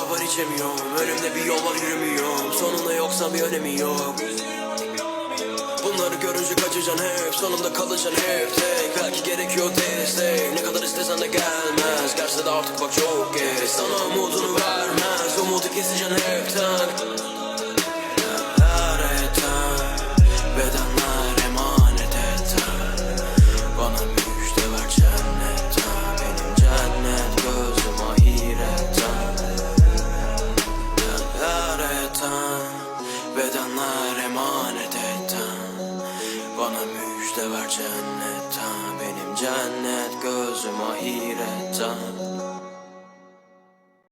var içemiyorum. Önümde bir yol var yürümüyorum. Sonunda yoksa bir önemi yok. Bunları görünce kaçacaksın hep. Sonunda kalacaksın hep tek. Belki gerekiyor destek. Ne kadar istesen de gelmez. Gerçi de artık bak çok geç. Sana umudunu vermez. Umudu keseceksin hepten. Bedenler emanet et. Bana müjde ver cennetten. Benim cennet gözüm ahiretten. Bedenler emanet et. Bana müjde ver cennetten. Benim cennet gözüm ahiretten.